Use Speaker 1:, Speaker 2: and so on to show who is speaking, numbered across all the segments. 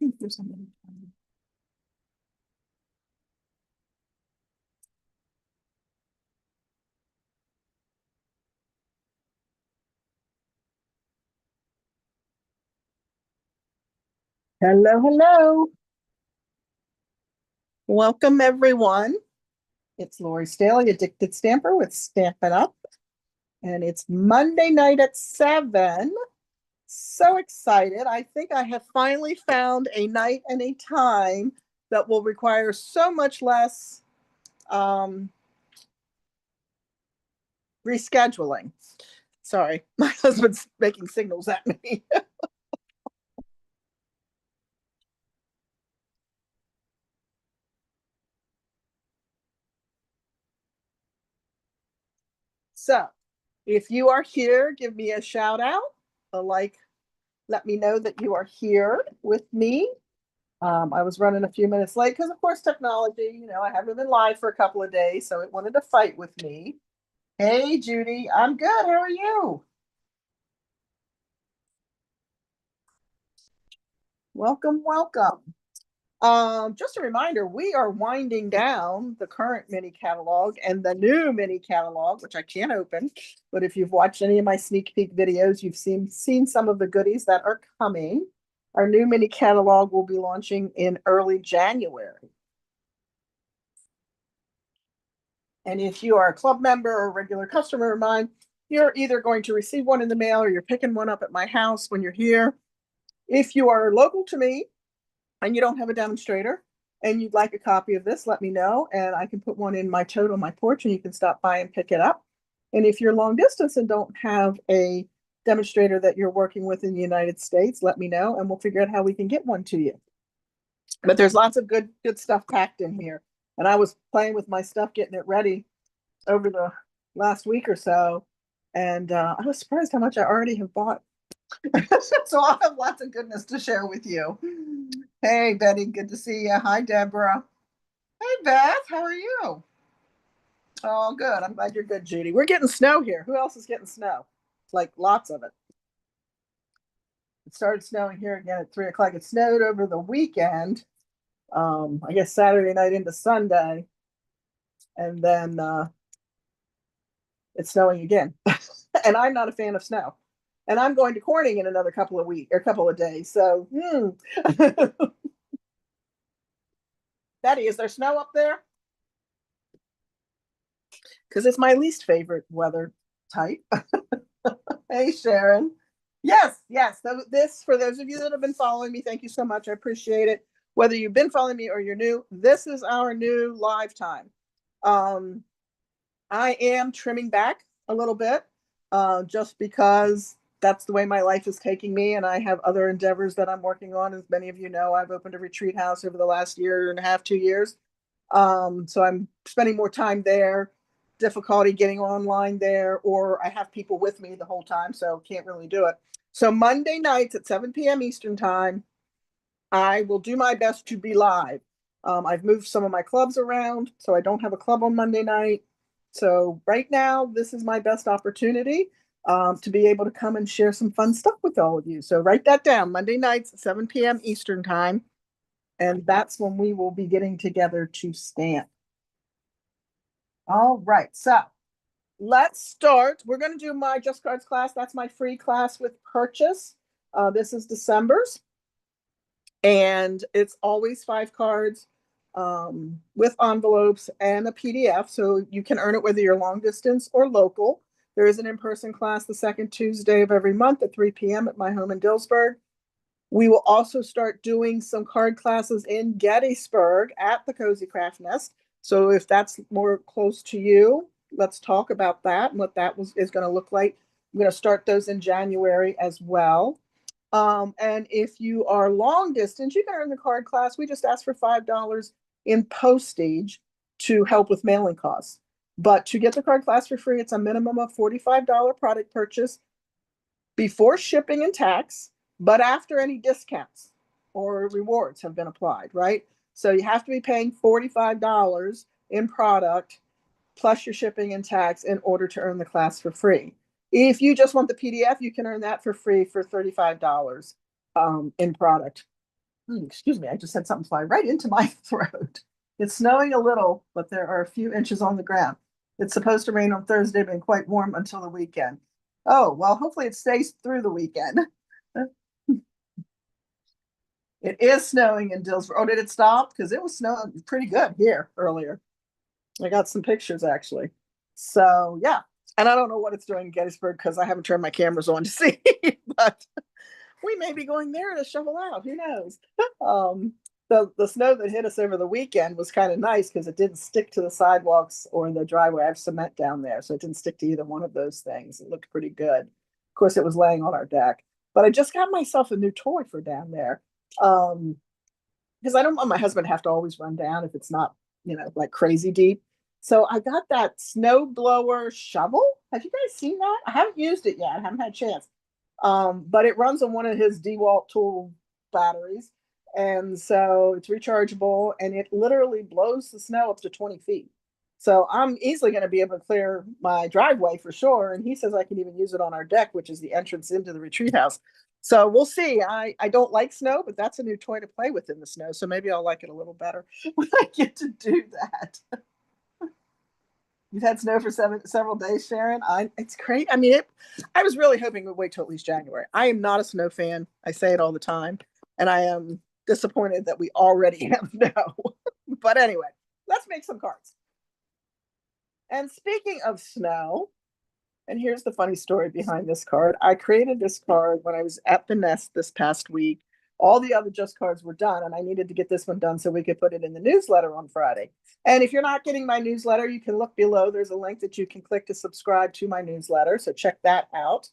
Speaker 1: think there's somebody. Hello, hello. Welcome, everyone. It's Lori Staley, Addicted Stamper with Stampin' Up. And it's Monday night at 7. So excited. I think I have finally found a night and a time that will require so much less rescheduling. Sorry, my husband's making signals at me. So if you are here, give me a shout out, a like, let me know that you are here with me. I was running a few minutes late because, of course, technology, I haven't been live for a couple of days, so it wanted to fight with me. Hey, Judy, I'm good. How are you? Welcome, welcome. Just a reminder, we are winding down the current mini catalog and the new mini catalog, which I can't open. But if you've watched any of my sneak peek videos, you've seen some of the goodies that are coming. Our new mini catalog will be launching in early January. And if you are a club member or a regular customer of mine, you're either going to receive one in the mail or you're picking one up at my house when you're here. If you are local to me and you don't have a demonstrator and you'd like a copy of this, let me know and I can put one in my tote on my porch and you can stop by and pick it up. And if you're long distance and don't have a demonstrator that you're working with in the United States, let me know and we'll figure out how we can get one to you. But there's lots of good stuff packed in here. And I was playing with my stuff, getting it ready over the last week or so. And I was surprised how much I already have bought. So I'll have lots of goodness to share with you. Hey, Betty, good to see you. Hi, Deborah. Hey, Beth, how are you? Oh, good. I'm glad you're good, Judy. We're getting snow here. Who else is getting snow? Like lots of it. It started snowing here again at 3 o'clock. It snowed over the weekend. I guess Saturday night into Sunday. And then it's snowing again. And I'm not a fan of snow. And I'm going to Corning in another couple of weeks or couple of days. So, Betty, is there snow up there? Because it's my least favorite weather type. Hey, Sharon. Yes, yes. This, for those of you that have been following me, thank you so much. I appreciate it. Whether you've been following me or you're new, this is our new live time. I am trimming back a little bit just because that's the way my life is taking me. And I have other endeavors that I'm working on. As many of you know, I've opened a retreat house over the last year and a half, 2 years. So I'm spending more time there, difficulty getting online there, or I have people with me the whole time, so can't really do it. So Monday nights at 7 p.m. Eastern time, I will do my best to be live. I've moved some of my clubs around, so I don't have a club on Monday night. So right now, this is my best opportunity to be able to come and share some fun stuff with all of you. So write that down, Monday nights at 7 p.m. Eastern time. And that's when we will be getting together to stamp. All right, so let's start. We're going to do my Just Cards class. That's my free class with purchase. This is December's. And it's always 5 cards with envelopes and a PDF. So you can earn it whether you're long distance or local. There is an in-person class the second Tuesday of every month at 3 p.m. at my home in Dillsburg. We will also start doing some card classes in Gettysburg at the Cozy Craft Nest. So if that's more close to you, let's talk about that and what that is going to look like. I'm going to start those in January as well. And if you are long distance, you can earn the card class. We just ask for $5 in postage to help with mailing costs. But to get the card class for free, it's a minimum of $45 product purchase before shipping and tax, but after any discounts or rewards have been applied, right? So you have to be paying $45 in product plus your shipping and tax in order to earn the class for free. If you just want the PDF, you can earn that for free for $35 in product. Excuse me, I just had something fly right into my throat. It's snowing a little, but there are a few inches on the ground. It's supposed to rain on Thursday, but quite warm until the weekend. Oh, well, hopefully it stays through the weekend. It is snowing in Dillsboro. Oh, did it stop? Because it was snowing pretty good here earlier. I got some pictures actually. So yeah. And I don't know what it's doing in Gettysburg because I haven't turned my cameras on to see, but we may be going there to shovel out. Who knows? Um, the snow that hit us over the weekend was kind of nice because it didn't stick to the sidewalks or the driveway. I have cement down there, so it didn't stick to either one of those things. It looked pretty good. Of course, it was laying on our deck. But I just got myself a new toy for down there. Um, because I don't want my husband to have to always run down if it's not, like crazy deep. So I got that snow blower shovel. Have you guys seen that? I haven't used it yet. I haven't had a chance. But it runs on one of his DeWalt tool batteries. And so it's rechargeable and it literally blows the snow up to 20 feet. So I'm easily going to be able to clear my driveway for sure. And he says I can even use it on our deck, which is the entrance into the retreat house. So we'll see. I don't like snow, but that's a new toy to play with in the snow. So maybe I'll like it a little better when I get to do that. You've had snow for several days, Sharon. It's great. I mean, I was really hoping we'd wait till at least January. I am not a snow fan. I say it all the time, and I am disappointed that we already have snow. But anyway, let's make some cards. And speaking of snow, and here's the funny story behind this card. I created this card when I was at the nest this past week. All the other just cards were done, and I needed to get this one done so we could put it in the newsletter on Friday. And if you're not getting my newsletter, you can look below. There's a link that you can click to subscribe to my newsletter. So check that out.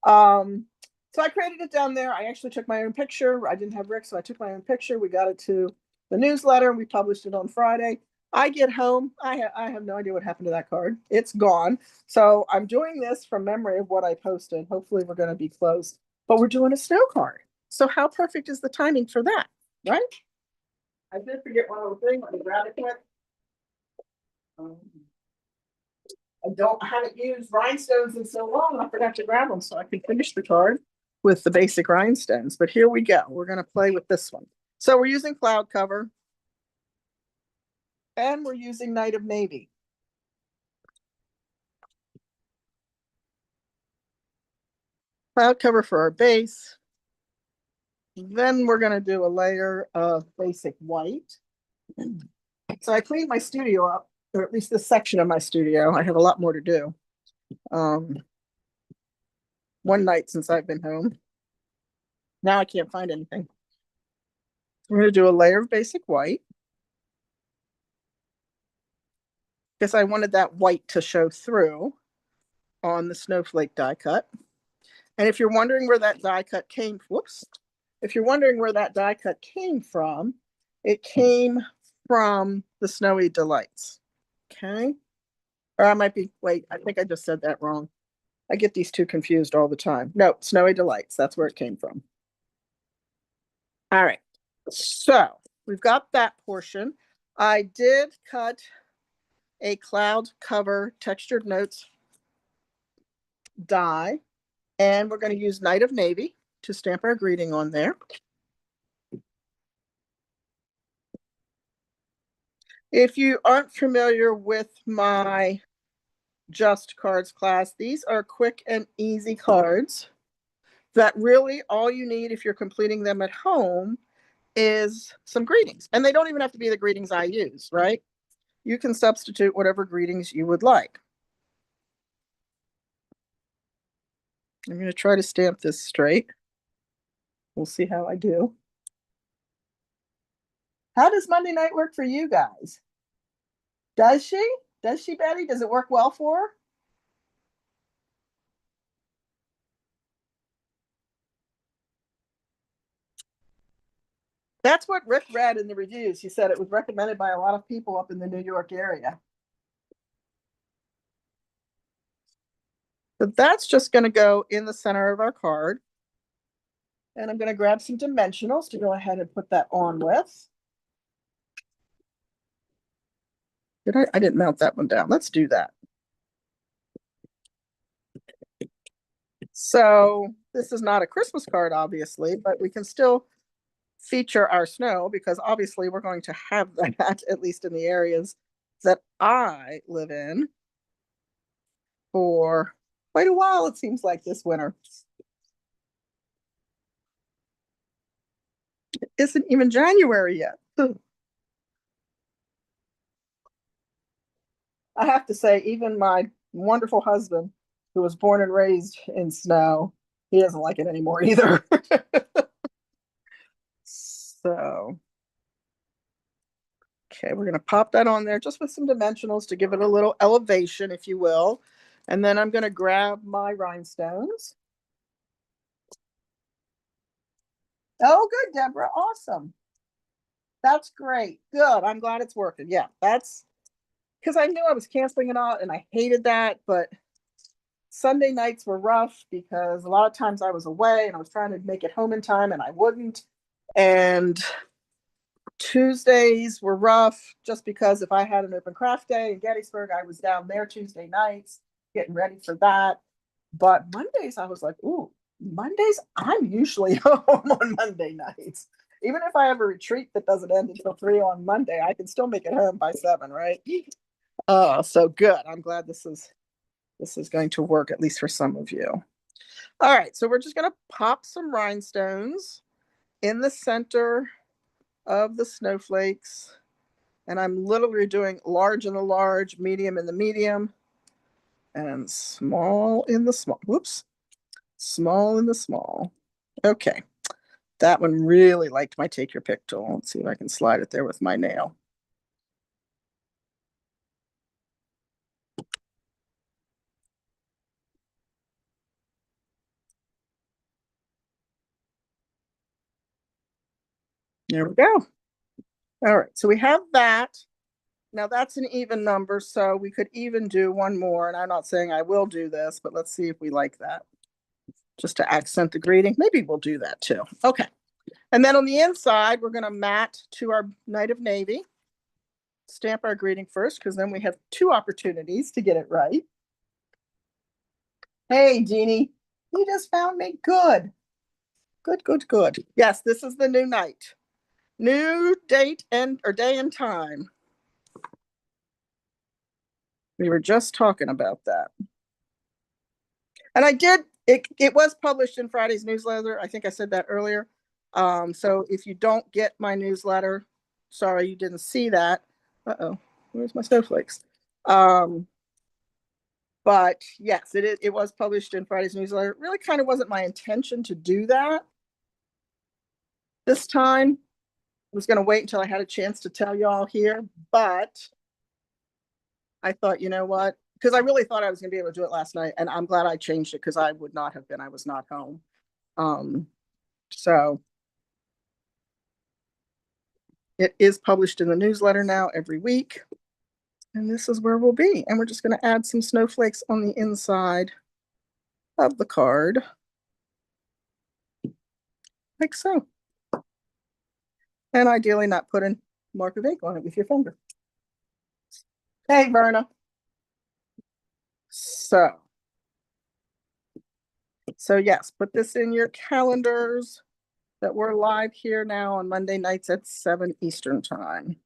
Speaker 1: So I created it down there. I actually took my own picture. I didn't have Rick, so I took my own picture. We got it to the newsletter. We published it on Friday. I get home. I have no idea what happened to that card. It's gone. So I'm doing this from memory of what I posted. Hopefully we're going to be close, but we're doing a snow card. So how perfect is the timing for that, right? I did forget one other thing. Let me grab it quick. I haven't used rhinestones in so long. I forgot to grab them so I can finish the card with the basic rhinestones. But here we go. We're going to play with this one. So we're using cloud cover. And we're using Night of Navy. Cloud cover for our base. Then we're going to do a layer of basic white. So I cleaned my studio up, or at least this section of my studio. I have a lot more to do. One night since I've been home. Now I can't find anything. We're going to do a layer of basic white. Because I wanted that white to show through on the snowflake die cut. And if you're wondering where that die cut came, if you're wondering where that die cut came from, it came from the Snowy Delights. Okay. Or I might be, wait, I think I just said that wrong. I get these two confused all the time. No, Snowy Delights. That's where it came from. All right. So we've got that portion. I did cut a cloud cover textured notes die, and we're going to use Night of Navy to stamp our greeting on there. If you aren't familiar with my Just Cards class, these are quick and easy cards that really all you need if you're completing them at home is some greetings. And they don't even have to be the greetings I use, right? You can substitute whatever greetings you would like. I'm going to try to stamp this straight. We'll see how I do. How does Monday night work for you guys? Does she? Does she, Betty? Does it work well for her? That's what Rick read in the reviews. He said it was recommended by a lot of people up in the New York area. So that's just going to go in the center of our card. And I'm going to grab some dimensionals to go ahead and put that on with. I didn't mount that one down. Let's do that. So this is not a Christmas card, obviously, but we can still feature our snow because obviously we're going to have that, at least in the areas that I live in, for quite a while, it seems like this winter. It isn't even January yet. I have to say, even my wonderful husband, who was born and raised in snow, he doesn't like it anymore either. So, okay, we're going to pop that on there just with some dimensionals to give it a little elevation, if you will. And then I'm going to grab my rhinestones. Oh, good, Deborah. Awesome. That's great. Good. I'm glad it's working. Yeah, that's because I knew I was canceling it out and I hated that. But Sunday nights were rough because a lot of times I was away and I was trying to make it home in time and I wouldn't. And Tuesdays were rough just because if I had an open craft day in Gettysburg, I was down there Tuesday nights getting ready for that. But Mondays, I was like, ooh, Mondays, I'm usually home on Monday nights. Even if I have a retreat that doesn't end until 3 on Monday, I can still make it home by 7, right? Oh, so good. I'm glad this is going to work, at least for some of you. All right, so we're just going to pop some rhinestones in the center of the snowflakes. And I'm literally doing large in the large, medium in the medium, and small in the small. Whoops. Small in the small. Okay. That one really liked my take your pick tool. Let's see if I can slide it there with my nail. There we go. All right. So we have that. Now that's an even number, so we could even do one more. And I'm not saying I will do this, but let's see if we like that. Just to accent the greeting. Maybe we'll do that too. Okay. And then on the inside, we're going to mat to our Knight of Navy. Stamp our greeting first, because then we have 2 opportunities to get it right. Hey, Jeannie, you just found me. Good. Good, good, good. Yes, this is the new night. New date and or day and time. We were just talking about that. And I did, it was published in Friday's newsletter. I think I said that earlier. So if you don't get my newsletter, sorry you didn't see that. Uh-oh, where's my snowflakes? But yes, it was published in Friday's newsletter. It really kind of wasn't my intention to do that this time. I was going to wait until I had a chance to tell y'all here, but I thought, you know what? Because I really thought I was going to be able to do it last night, and I'm glad I changed it because I would not have been. I was not home. So it is published in the newsletter now every week, and this is where we'll be. And we're just going to add some snowflakes on the inside of the card, like so. And ideally not put a mark of ink on it with your finger. Hey, Verna. So yes, put this in your calendars that we're live here now on Monday nights at 7 Eastern time.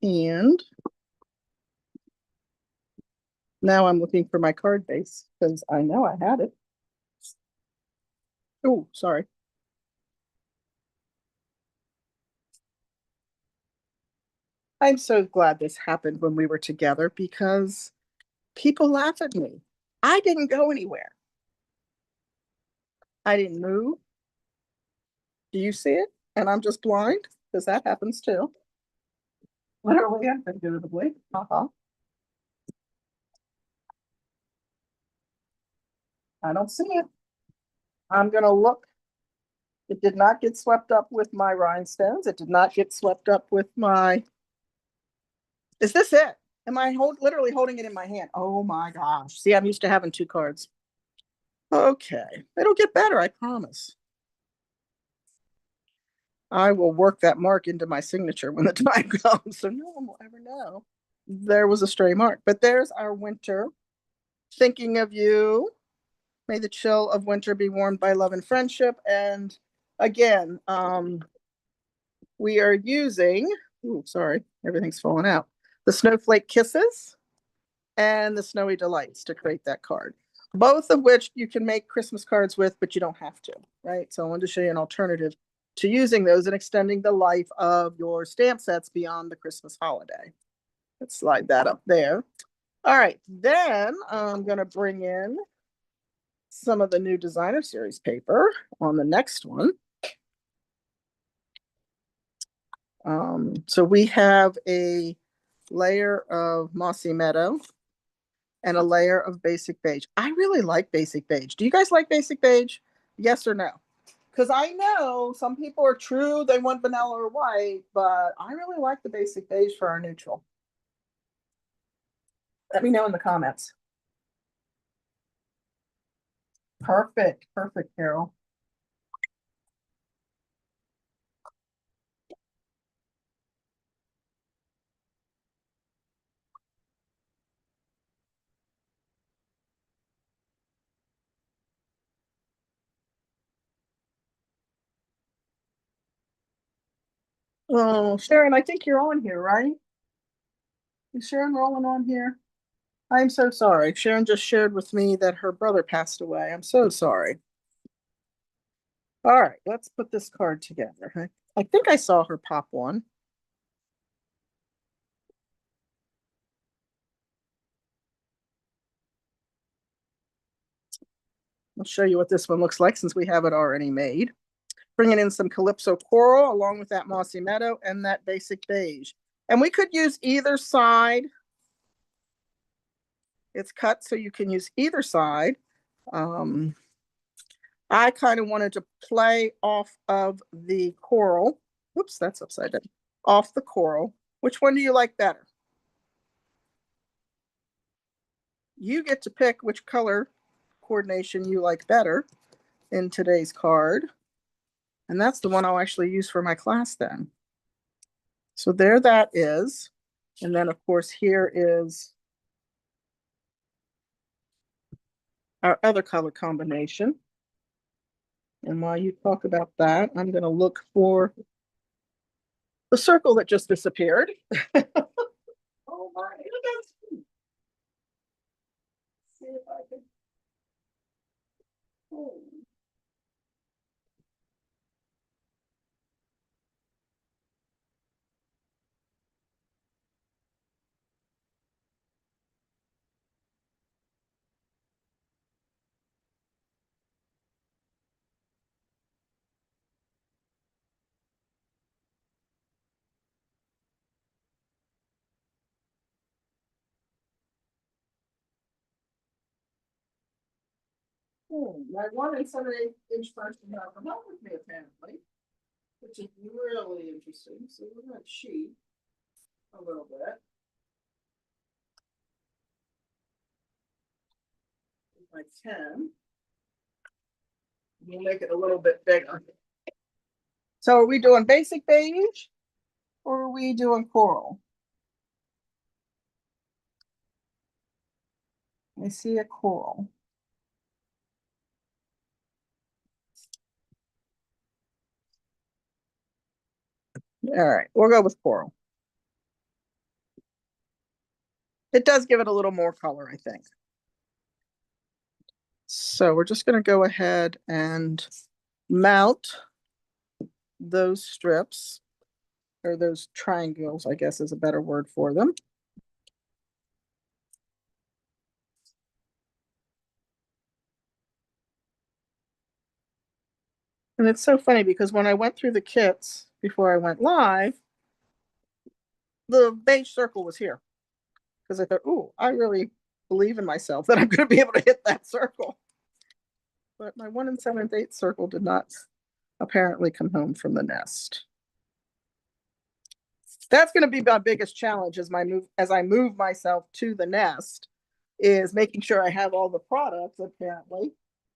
Speaker 1: And now I'm looking for my card base because I know I had it. Oh, sorry. I'm so glad this happened when we were together because people laugh at me. I didn't go anywhere. I didn't move. Do you see it? And I'm just blind because that happens too. Literally and figuratively. Uh-huh. I don't see it. I'm going to look. It did not get swept up with my rhinestones. It did not get swept up with my. Is this it? Am I literally holding it in my hand? Oh my gosh. See, I'm used to having 2 cards. Okay. It'll get better, I promise. I will work that mark into my signature when the time comes. So no one will ever know there was a stray mark. But there's our winter. Thinking of you. May the chill of winter be warmed by love and friendship. And again, we are using, ooh, sorry, everything's falling out. The Snowflake Kisses and the Snowy Delights to create that card. Both of which you can make Christmas cards with, but you don't have to, right? So I wanted to show you an alternative to using those and extending the life of your stamp sets beyond the Christmas holiday. Let's slide that up there. All right, then I'm going to bring in some of the new designer series paper on the next one. So we have a layer of Mossy Meadow and a layer of Basic Beige. I really like Basic Beige. Do you guys like Basic Beige? Yes or no? Because I know some people are true, they want vanilla or white, but I really like the Basic Beige for our neutral. Let me know in the comments. Perfect, perfect, Carol. Oh, Sharon, I think you're on here, right? Is Sharon rolling on here? I'm so sorry. Sharon just shared with me that her brother passed away. I'm so sorry. All right, let's put this card together. I think I saw her pop one. I'll show you what this one looks like since we have it already made. Bringing in some Calypso Coral along with that Mossy Meadow and that Basic Beige. And we could use either side. It's cut so you can use either side. I kind of wanted to play off of the coral. Oops, that's upside down. Off the coral. Which one do you like better? You get to pick which color coordination you like better in today's card. And that's the one I'll actually use for my class then. So there that is. And then of course here is our other color combination. And while you talk about that, I'm going to look for the circle that just disappeared. Oh my, see if I can. Oh. My 1 7/8 person got come up with me apparently, which is really interesting. So we're going to cheat a little bit. If I can, we'll make it a little bit bigger. So are we doing Basic Beige or are we doing coral? I see a coral. All right, we'll go with coral. It does give it a little more color, I think. So we're just going to go ahead and mount those strips, or those triangles, I guess is a better word for them. And it's so funny because when I went through the kits before I went live, the beige circle was here. Because I thought, ooh, I really believe in myself that I'm going to be able to hit that circle. But my 1 7/8 circle did not apparently come home from the nest. That's going to be my biggest challenge as I move myself to the nest, is making sure I have all the products apparently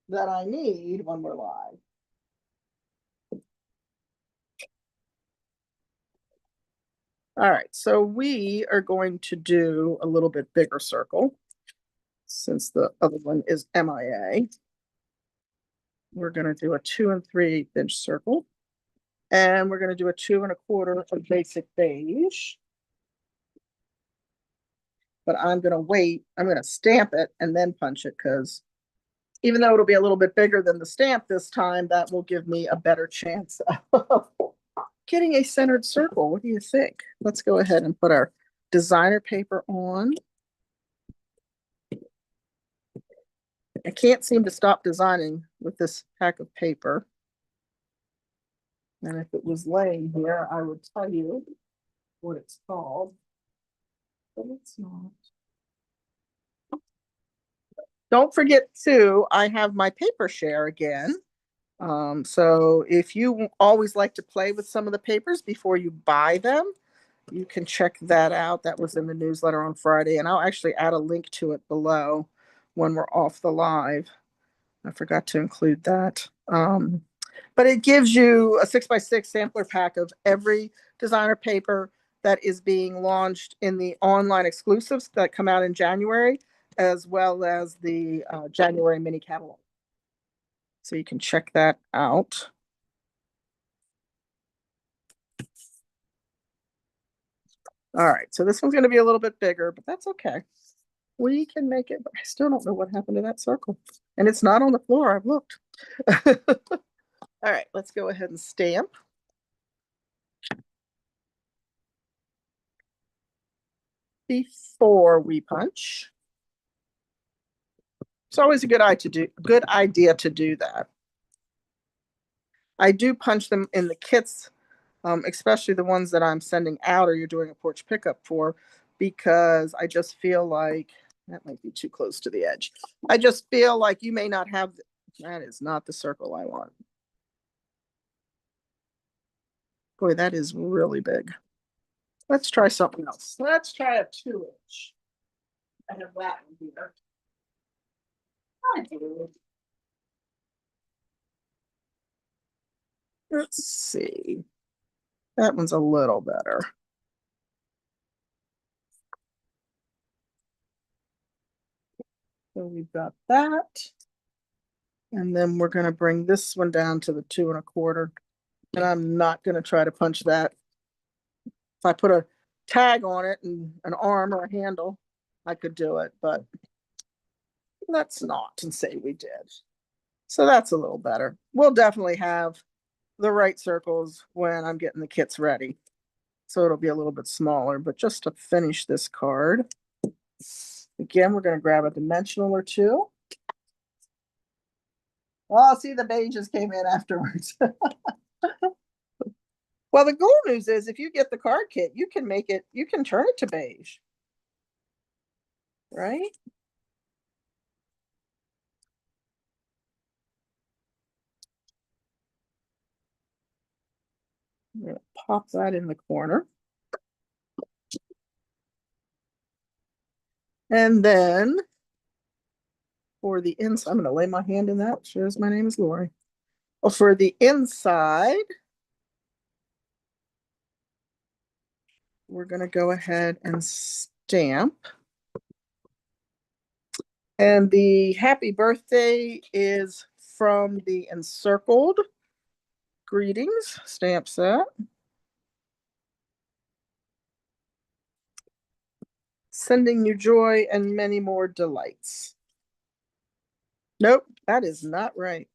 Speaker 1: that I need when we're live. All right, so we are going to do a little bit bigger circle since the other one is MIA. we're going to do a 2 3/8 inch circle. And we're going to do a 2 1/4 of basic beige. But I'm going to wait. I'm going to stamp it and then punch it because even though it'll be a little bit bigger than the stamp this time, that will give me a better chance of getting a centered circle. What do you think? Let's go ahead and put our designer paper on. I can't seem to stop designing with this pack of paper. And if it was laying here, I would tell you what it's called, but it's not. Don't forget too, I have my paper share again. So if you always like to play with some of the papers before you buy them, you can check that out. That was in the newsletter on Friday, and I'll actually add a link to it below when we're off the live. I forgot to include that. But it gives you a 6x6 sampler pack of every designer paper that is being launched in the online exclusives that come out in January, as well as the January mini catalog. So you can check that out. All right, so this one's going to be a little bit bigger, but that's okay. We can make it, but I still don't know what happened to that circle. And it's not on the floor. I've looked. All right, let's go ahead and stamp. Before we punch. It's always a good idea to do that. I do punch them in the kits, especially the ones that I'm sending out or you're doing a porch pickup for, because I just feel like that might be too close to the edge. I just feel like you may not have, that is not the circle I want. Boy, that is really big. Let's try something else. Let's try a 2-inch. I have that one here. I do. Let's see. That one's a little better. So we've got that. And then we're going to bring this one down to the 2 1/4. And I'm not going to try to punch that. If I put a tag on it and an arm or a handle, I could do it, but let's not and say we did. So that's a little better. We'll definitely have the right circles when I'm getting the kits ready. So it'll be a little bit smaller, but just to finish this card, again, we're going to grab a dimensional or two. Oh, see, the beiges came in afterwards. Well, the cool news is if you get the card kit, you can make it, you can turn it to beige. Right? I'm going to pop that in the corner. And then for the inside, I'm going to lay my hand in that. Shows my name is Lori. Well, for the inside, we're going to go ahead and stamp. And the happy birthday is from the Encircled Greetings stamp set. Sending you joy and many more delights. Nope, that is not right.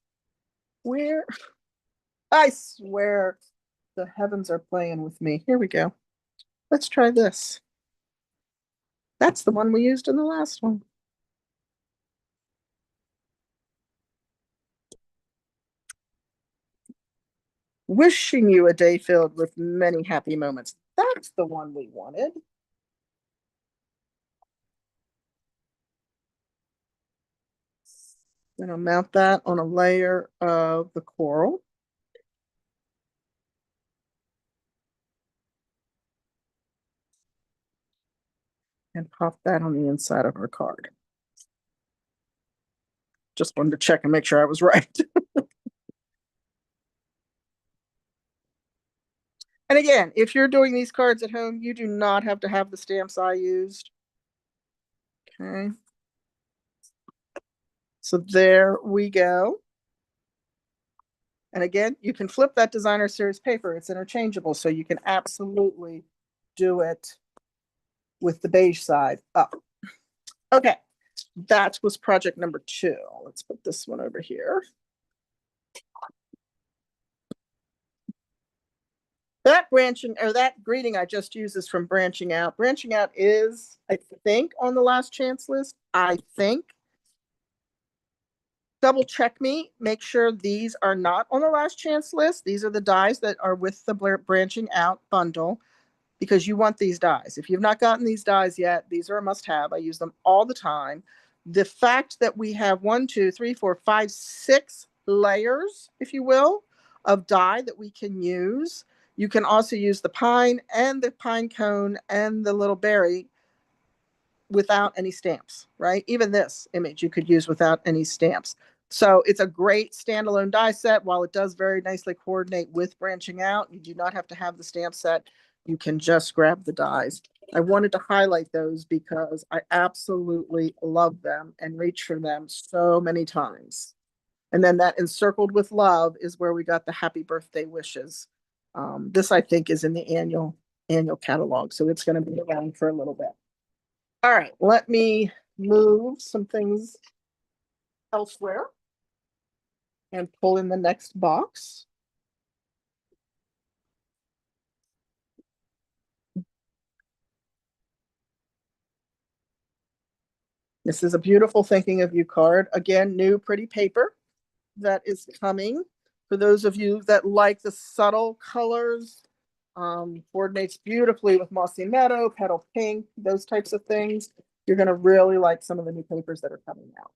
Speaker 1: Where? I swear the heavens are playing with me. Here we go. Let's try this. That's the one we used in the last one. Wishing you a day filled with many happy moments. That's the one we wanted. Then I'll mount that on a layer of the coral. And pop that on the inside of our card. Just wanted to check and make sure I was right. And again, if you're doing these cards at home, you do not have to have the stamps I used. Okay. So there we go. And again, you can flip that designer series paper. It's interchangeable, so you can absolutely do it with the beige side up. Okay, that was project number 2. Let's put this one over here. That branching or that greeting I just used is from Branching Out. Branching Out is, I think, on the last chance list. I think. Double check me. Make sure these are not on the last chance list. These are the dies that are with the Branching Out bundle, because you want these dies. If you've not gotten these dies yet, these are a must have. I use them all the time. The fact that we have 1, 2, 3, 4, 5, 6 layers, if you will, of die that we can use. You can also use the pine and the pine cone and the little berry without any stamps, right? Even this image you could use without any stamps. So it's a great standalone die set. While it does very nicely coordinate with Branching Out, you do not have to have the stamp set. You can just grab the dies. I wanted to highlight those because I absolutely love them and reach for them so many times. And then that Encircled with Love is where we got the happy birthday wishes. This I think is in the annual catalog, so it's going to be around for a little bit. All right, let me move some things elsewhere and pull in the next box. This is a beautiful Thinking of You card. Again, new pretty paper that is coming. For those of you that like the subtle colors, coordinates beautifully with Mossy Meadow, Petal Pink, those types of things. You're going to really like some of the new papers that are coming out.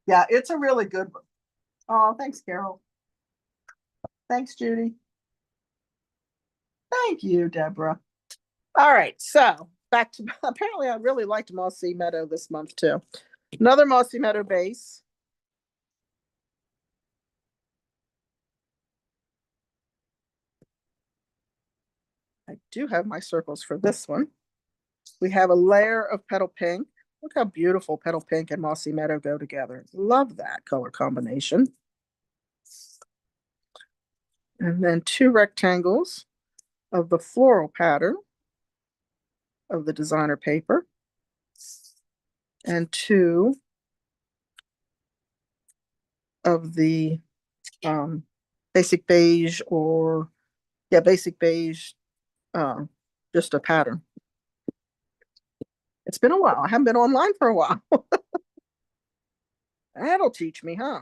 Speaker 1: Yeah, it's a really good one. Oh, thanks, Carol. Thanks, Judy. Thank you, Deborah. All right, so back to apparently I really liked Mossy Meadow this month too. Another Mossy Meadow base. I do have my circles for this one. We have a layer of Petal Pink. Look how beautiful Petal Pink and Mossy Meadow go together. Love that color combination. And then 2 rectangles of the floral pattern of the designer paper. And 2 of the basic beige or, yeah, basic beige, just a pattern. It's been a while. I haven't been online for a while. That'll teach me, huh?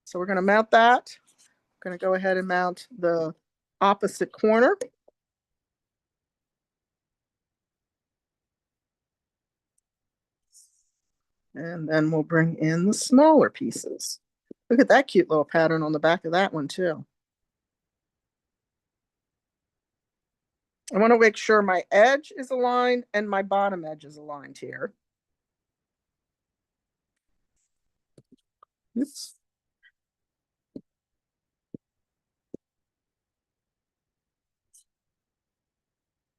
Speaker 1: So we're going to mount that. I'm going to go ahead and mount the opposite corner. And then we'll bring in the smaller pieces. Look at that cute little pattern on the back of that one too. I want to make sure my edge is aligned and my bottom edge is aligned here. Oops.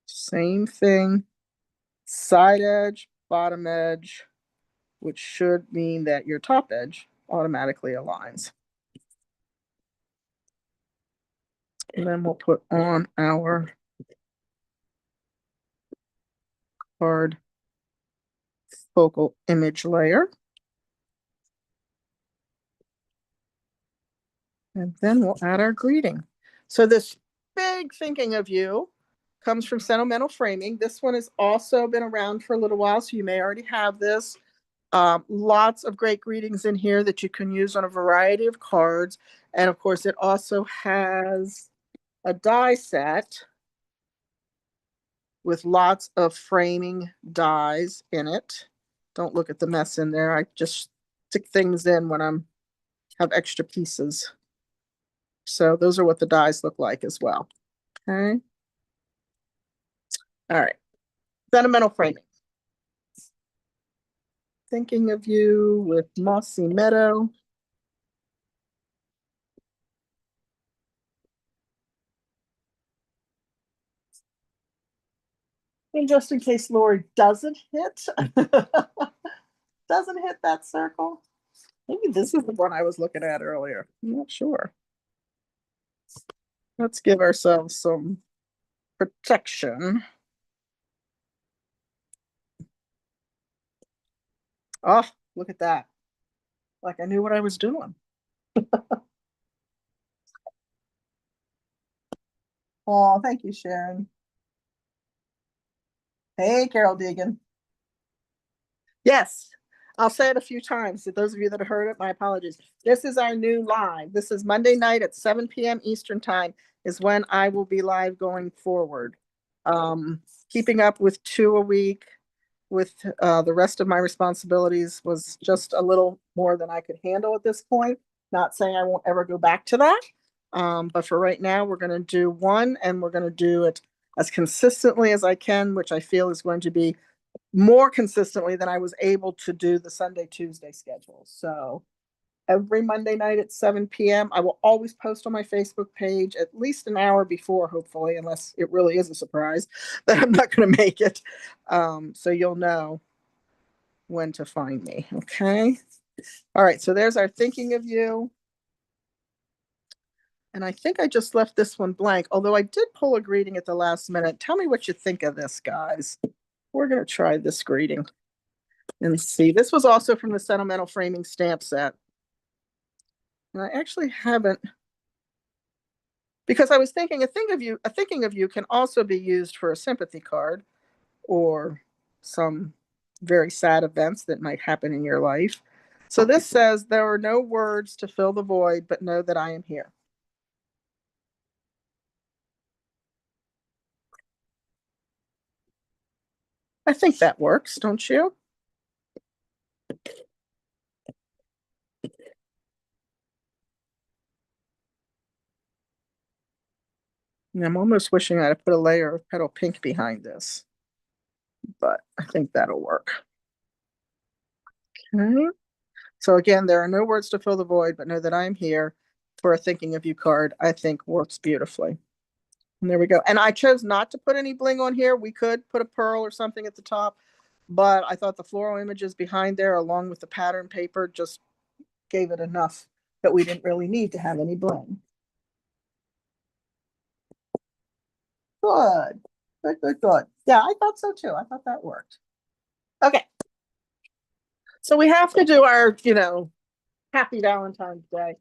Speaker 1: Same thing, side edge, bottom edge, which should mean that your top edge automatically aligns. And then we'll put on our card focal image layer. And then we'll add our greeting. So this big Thinking of You comes from Sentimental Framing. This one has also been around for a little while, so you may already have this. Lots of great greetings in here that you can use on a variety of cards. And of course, it also has a die set with lots of framing dies in it. Don't look at the mess in there. I just stick things in when I'm have extra pieces. So those are what the dies look like as well. Okay. All right. Sentimental Framing. Thinking of You with Mossy Meadow. And just in case Lori doesn't hit, doesn't hit that circle, Maybe this is the one I was looking at earlier. I'm not sure. Let's give ourselves some protection. Oh, look at that. Like I knew what I was doing. Oh, thank you, Sharon. Hey, Carol Deegan. Yes, I'll say it a few times. To those of you that have heard it, my apologies. This is our new live. This is Monday night at 7 p.m. Eastern time is when I will be live going forward. Keeping up with 2 a week with the rest of my responsibilities was just a little more than I could handle at this point. Not saying I won't ever go back to that. But for right now, we're going to do one and we're going to do it as consistently as I can, which I feel is going to be more consistently than I was able to do the Sunday, Tuesday schedule. So every Monday night at 7 p.m. I will always post on my Facebook page at least an hour before, hopefully, unless it really is a surprise that I'm not going to make it. So you'll know when to find me. Okay. All right. So there's our thinking of you. And I think I just left this one blank, although I did pull a greeting at the last minute. Tell me what you think of this, guys. We're going to try this greeting and see. This was also from the Sentimental Framing stamp set. And I actually haven't, because I was thinking a thinking of you can also be used for a sympathy card or some very sad events that might happen in your life. So this says, there are no words to fill the void, but know that I am here. I think that works, don't you? And I'm almost wishing I'd put a layer of petal pink behind this, but I think that'll work. Okay. So again, there are no words to fill the void, but know that I'm here for a thinking of you card. I think works beautifully. And there we go. And I chose not to put any bling on here. We could put a pearl or something at the top, but I thought the floral images behind there, along with the pattern paper, just gave it enough that we didn't really need to have any bling. Good. Good, good, good. Yeah, I thought so too. I thought that worked. Okay. So we have to do our, happy Valentine's Day.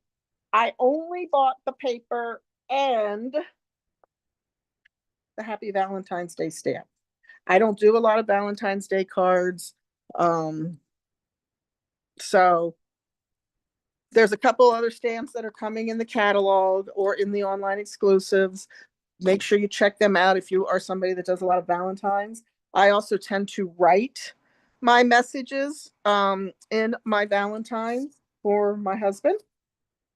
Speaker 1: I only bought the paper and the happy Valentine's Day stamp. I don't do a lot of Valentine's Day cards. So there's a couple other stamps that are coming in the catalog or in the online exclusives. Make sure you check them out if you are somebody that does a lot of Valentines. I also tend to write my messages in my Valentine for my husband.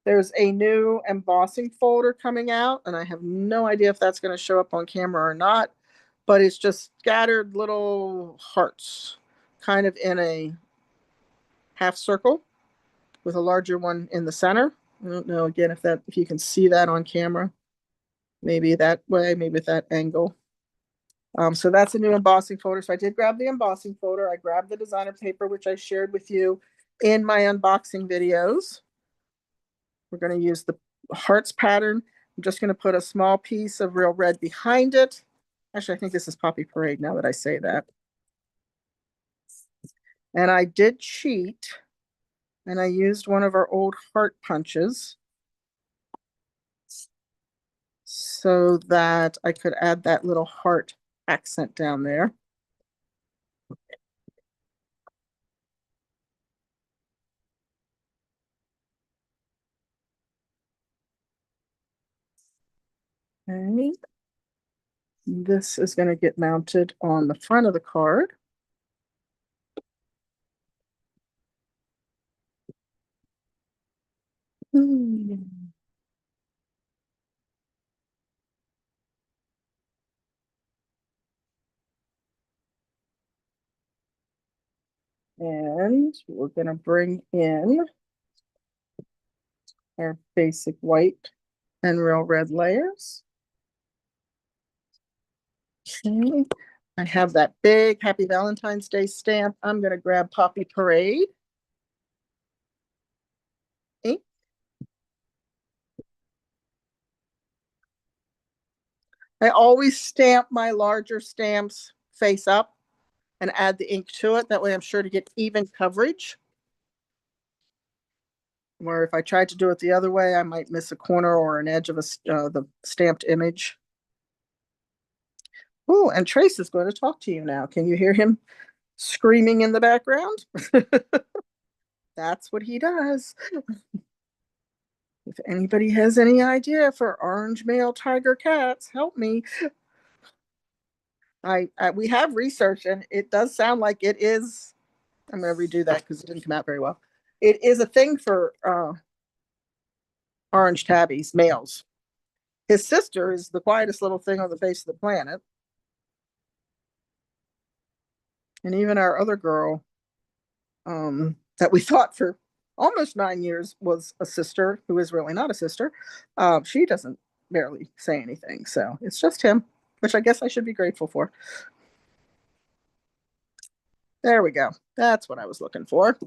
Speaker 1: There's a new embossing folder coming out, and I have no idea if that's going to show up on camera or not, but it's just scattered little hearts kind of in a half circle with a larger one in the center. I don't know again if you can see that on camera. Maybe that way, maybe with that angle. So that's a new embossing folder. So I did grab the embossing folder. I grabbed the designer paper, which I shared with you in my unboxing videos. We're going to use the hearts pattern. I'm just going to put a small piece of real red behind it. Actually, I think this is Poppy Parade now that I say that. And I did cheat, and I used one of our old heart punches so that I could add that little heart accent down there. Okay. This is going to get mounted on the front of the card. And we're going to bring in our basic white and real red layers. Okay. I have that big Happy Valentine's Day stamp. I'm going to grab Poppy Parade. I always stamp my larger stamps face up and add the ink to it. That way I'm sure to get even coverage. Where if I tried to do it the other way, I might miss a corner or an edge of the stamped image. Oh, and Trace is going to talk to you now. Can you hear him screaming in the background? That's what he does. If anybody has any idea for orange male tiger cats, help me. We have research and it does sound like it is. I'm going to redo that because it didn't come out very well. It is a thing for orange tabbies, males. His sister is the quietest little thing on the face of the planet. And even our other girl, that we thought for almost 9 years was a sister, who is really not a sister, she doesn't barely say anything. So it's just him, which I guess I should be grateful for. There we go. That's what I was looking for.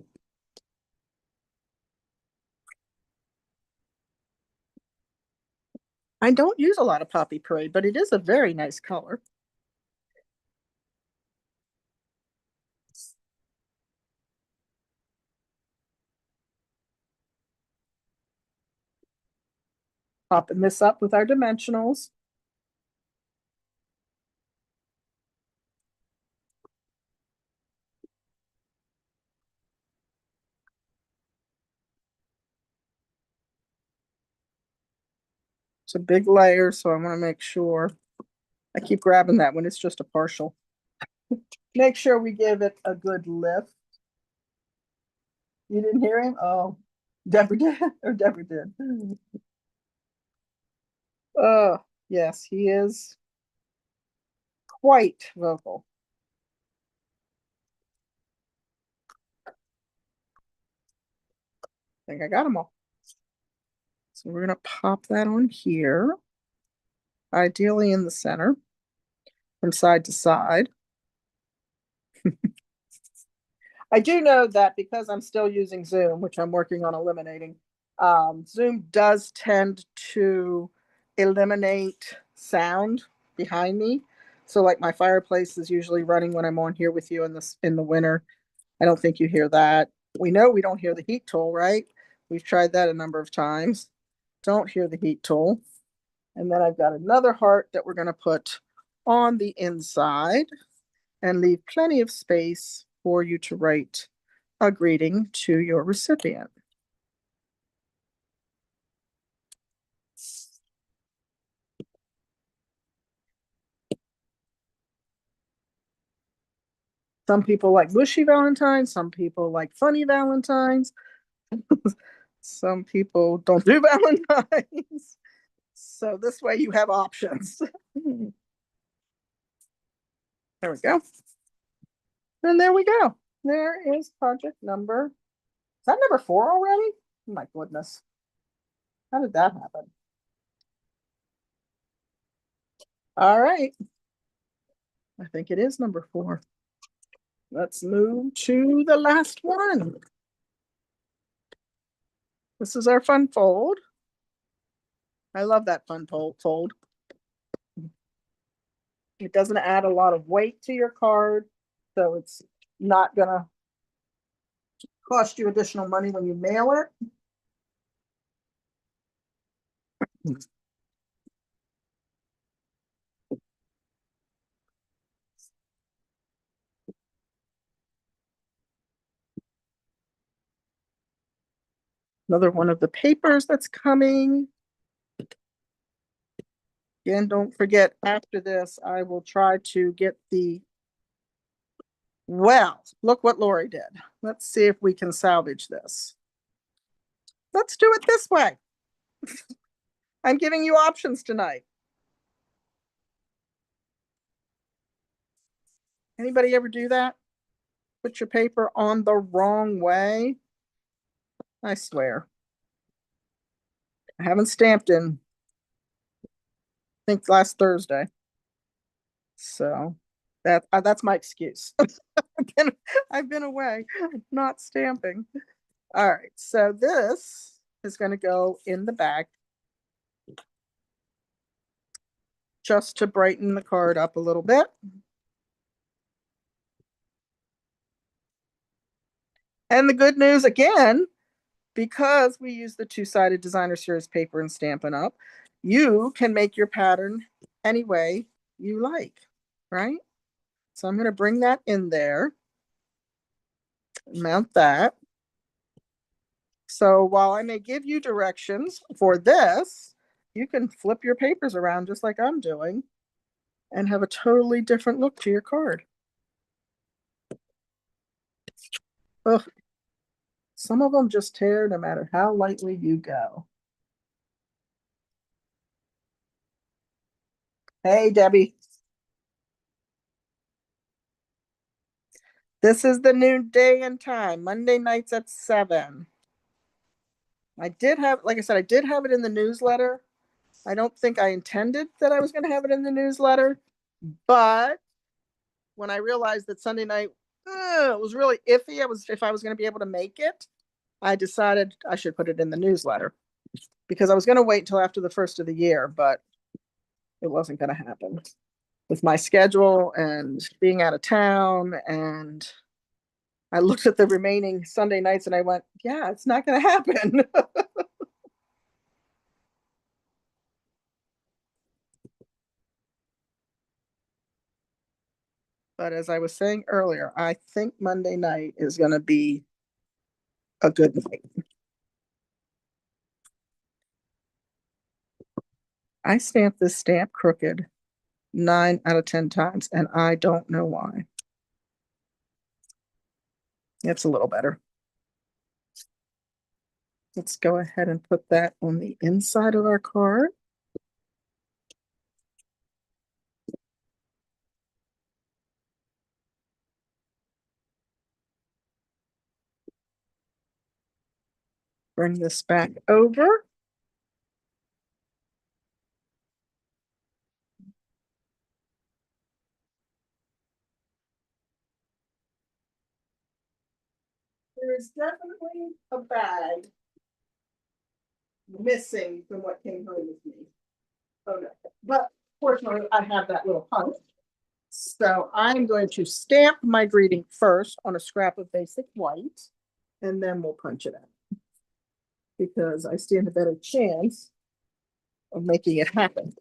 Speaker 1: I don't use a lot of Poppy Parade, but it is a very nice color. Popping this up with our dimensionals. It's a big layer, so I want to make sure. I keep grabbing that when it's just a partial. Make sure we give it a good lift. You didn't hear him? Oh, Deborah did, or Deborah did. Oh, yes, he is quite vocal. I think I got them all. So we're going to pop that on here, ideally in the center, from side to side. I do know that because I'm still using Zoom, which I'm working on eliminating, Zoom does tend to eliminate sound behind me. So like my fireplace is usually running when I'm on here with you in the winter. I don't think you hear that. We know we don't hear the heat tool, right? We've tried that a number of times. Don't hear the heat tool. And then I've got another heart that we're going to put on the inside and leave plenty of space for you to write a greeting to your recipient. Some people like mushy Valentines, some people like funny Valentines, some people don't do Valentines. So this way you have options. There we go. And there we go. There is project number. Is that number 4 already? Oh my goodness. How did that happen? All right. I think it is number 4. Let's move to the last one. This is our fun fold. I love that fun fold. It doesn't add a lot of weight to your card, so it's not gonna cost you additional money when you mail it. Another one of the papers that's coming. Again, don't forget, after this, I will try to get well, look what Lori did. Let's see if we can salvage this. Let's do it this way. I'm giving you options tonight. Anybody ever do that? Put your paper on the wrong way? I swear. I haven't stamped in, I think, last Thursday. So that's my excuse. I've been away, not stamping. All right, so this is going to go in the back. just to brighten the card up a little bit. And the good news again, because we use the two-sided designer series paper and Stampin' Up, you can make your pattern any way you like, right? So I'm going to bring that in there, mount that. So while I may give you directions for this, you can flip your papers around just like I'm doing and have a totally different look to your card. Ugh. Some of them just tear no matter how lightly you go. Hey, Debbie. This is the new day and time, Monday nights at 7. I did have, like I said, I did have it in the newsletter. I don't think I intended that I was going to have it in the newsletter, but when I realized that Sunday night it was really iffy, if I was going to be able to make it, I decided I should put it in the newsletter because I was going to wait until after the first of the year, but it wasn't going to happen with my schedule and being out of town. And I looked at the remaining Sunday nights and I went, yeah, it's not going to happen. But as I was saying earlier, I think Monday night is going to be a good night. I stamped this stamp crooked 9 out of 10 times, and I don't know why. It's a little better. Let's go ahead and put that on the inside of our card. Bring this back over. There is definitely a bag missing from what came home with me. Oh no. But fortunately, I have that little punch. So I'm going to stamp my greeting first on a scrap of basic white, and then we'll punch it out because I stand a better chance of making it happen.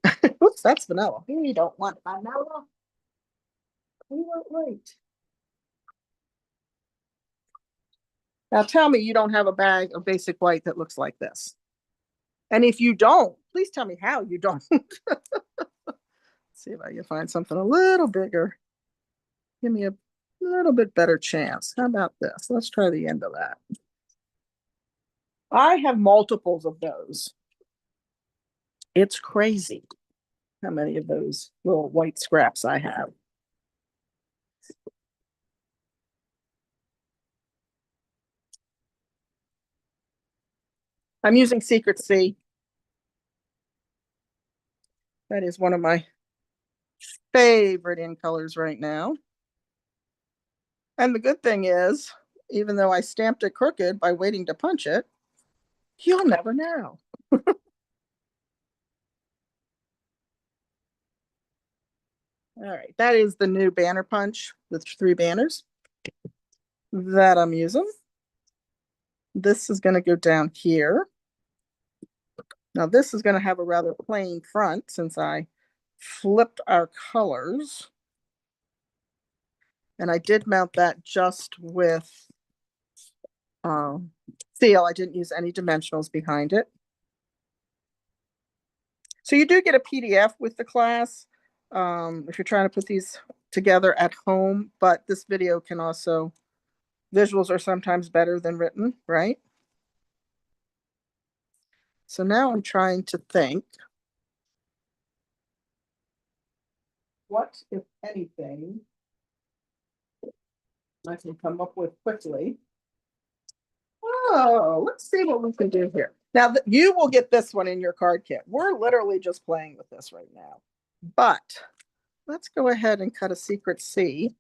Speaker 1: Oops, that's vanilla. We don't want vanilla. We want white. Now tell me you don't have a bag of basic white that looks like this. And if you don't, please tell me how you don't. See if I can find something a little bigger. Give me a little bit better chance. How about this? Let's try the end of that. I have multiples of those. It's crazy how many of those little white scraps I have. I'm using Secret C. That is one of my favorite ink colors right now. And the good thing is, even though I stamped it crooked by waiting to punch it, you'll never know. All right, that is the new banner punch with 3 banners that I'm using. This is going to go down here. Now this is going to have a rather plain front since I flipped our colors. And I did mount that just with seal. I didn't use any dimensionals behind it. So you do get a PDF with the class if you're trying to put these together at home, but this video can also, visuals are sometimes better than written, right? So now I'm trying to think, what, if anything, I can come up with quickly. Oh, let's see what we can do here. Now, you will get this one in your card kit. We're literally just playing with this right now. But let's go ahead and cut a Secret C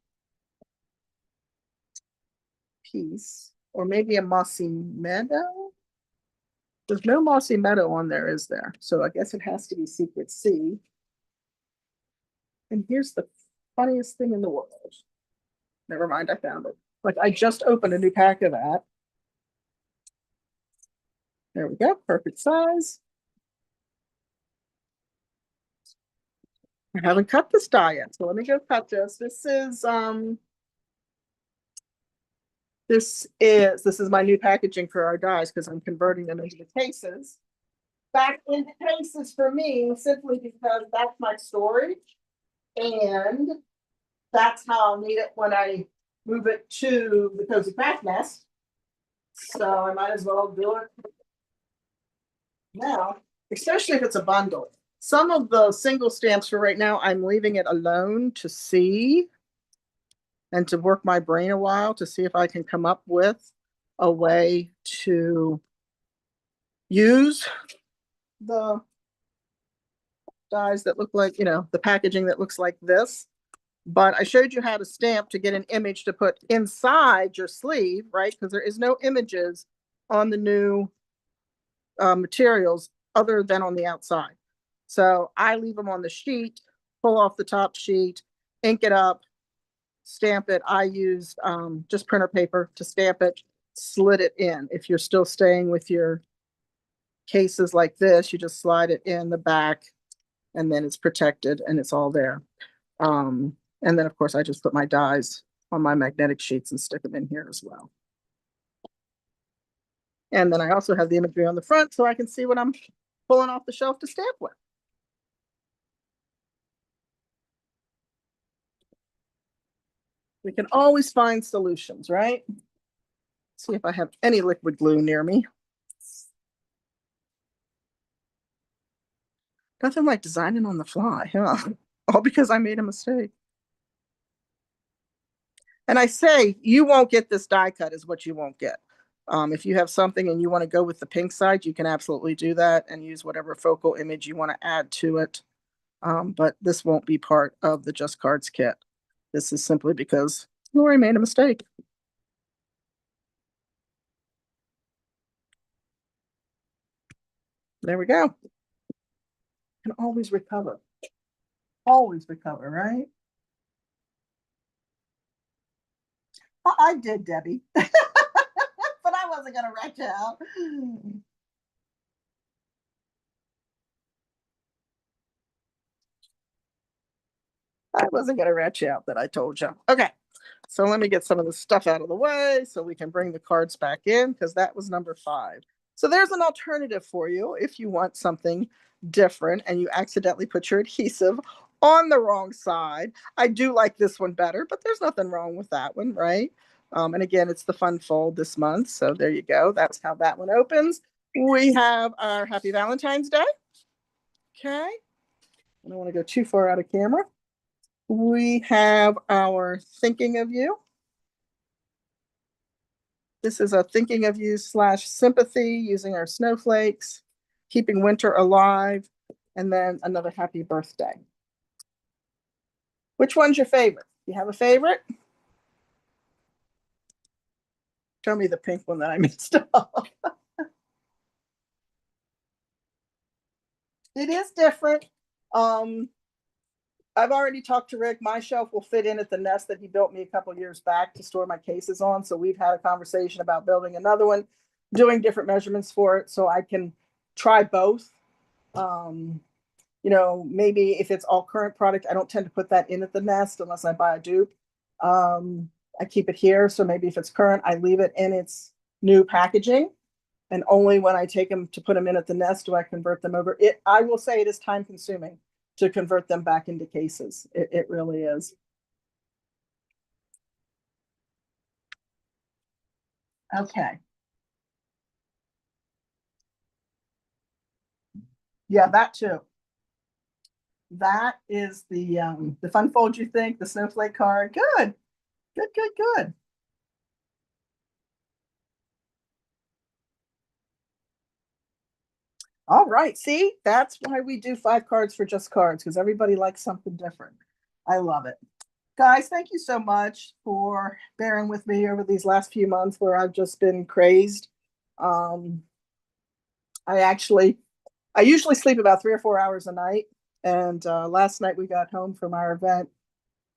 Speaker 1: piece, or maybe a Mossy Meadow. There's no Mossy Meadow on there, is there? So I guess it has to be Secret C. And here's the funniest thing in the world. Never mind, I found it. Like I just opened a new pack of that. There we go, perfect size. I haven't cut this die yet, so let me go cut this. This is my new packaging for our dies because I'm converting them into the cases. Back into cases for me simply because that's my storage and that's how I'll need it when I move it to the cozy craft nest. So I might as well do it now, especially if it's a bundle. Some of the single stamps for right now, I'm leaving it alone to see and to work my brain a while to see if I can come up with a way to use the dies that look like, the packaging that looks like this. But I showed you how to stamp to get an image to put inside your sleeve, right? Because there is no images on the new materials other than on the outside. So I leave them on the sheet, pull off the top sheet, ink it up, stamp it. I used just printer paper to stamp it, slid it in. If you're still staying with your cases like this, you just slide it in the back and then it's protected and it's all there. And then of course I just put my dies on my magnetic sheets and stick them in here as well. And then I also have the imagery on the front so I can see what I'm pulling off the shelf to stamp with. We can always find solutions, right? See if I have any liquid glue near me. Nothing like designing on the fly, huh? All because I made a mistake. And I say, you won't get this die cut is what you won't get. If you have something and you want to go with the pink side, you can absolutely do that and use whatever focal image you want to add to it. But this won't be part of the Just Cards kit. This is simply because Lori made a mistake. There we go. Can always recover. Always recover, right? I did, Debbie. But I wasn't going to wreck you out. I wasn't going to rat you out that I told you. Okay. So let me get some of the stuff out of the way so we can bring the cards back in because that was number 5. So there's an alternative for you if you want something different and you accidentally put your adhesive on the wrong side. I do like this one better, but there's nothing wrong with that one, right? And again, it's the fun fold this month. So there you go. That's how that one opens. We have our Happy Valentine's Day. Okay. I don't want to go too far out of camera. We have our Thinking of You. This is a Thinking of You / sympathy using our snowflakes, keeping winter alive, and then another happy birthday. Which one's your favorite? You have a favorite? Show me the pink one that I mixed up. It is different. I've already talked to Rick. My shelf will fit in at the nest that he built me a couple years back to store my cases on. So we've had a conversation about building another one, doing different measurements for it so I can try both. Maybe if it's all current product, I don't tend to put that in at the nest unless I buy a dupe. I keep it here. So maybe if it's current, I leave it in its new packaging. And only when I take them to put them in at the nest do I convert them over. I will say it is time consuming to convert them back into cases. It really is. Okay. Yeah, that too. That is the fun fold you think, the snowflake card. Good, good, good, good. All right. See, that's why we do 5 cards for Just Cards because everybody likes something different. I love it. Guys, thank you so much for bearing with me over these last few months where I've just been crazed. I usually sleep about 3 or 4 hours a night. And last night we got home from our event.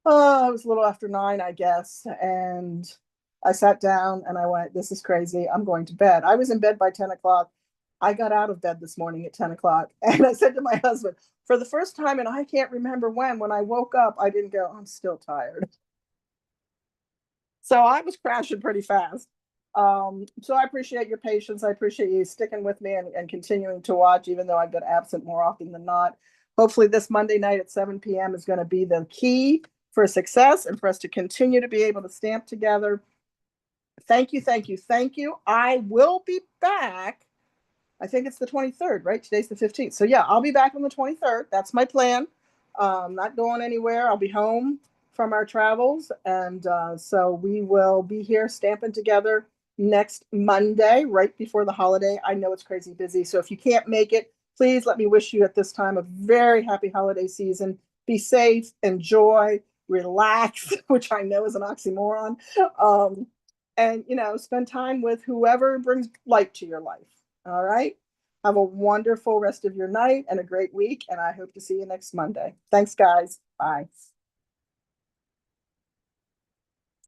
Speaker 1: Oh, it was a little after 9, I guess. And I sat down and I went, this is crazy. I'm going to bed. I was in bed by 10 o'clock. I got out of bed this morning at 10 o'clock. And I said to my husband, for the first time, and I can't remember when I woke up, I didn't go, I'm still tired. So I was crashing pretty fast. So I appreciate your patience. I appreciate you sticking with me and continuing to watch, even though I've been absent more often than not. Hopefully, this Monday night at 7 p.m. is going to be the key for success and for us to continue to be able to stamp together. Thank you, thank you, thank you. I will be back. I think it's the 23rd, right? Today's the 15th. So, yeah, I'll be back on the 23rd. That's my plan. Not going anywhere. I'll be home from our travels. And so we will be here stamping together next Monday, right before the holiday. I know it's crazy busy. So if you can't make it, please let me wish you at this time a very happy holiday season. Be safe, enjoy, relax, which I know is an oxymoron. Um, and, spend time with whoever brings light to your life. All right. Have a wonderful rest of your night and a great week. And I hope to see you next Monday. Thanks, guys. Bye.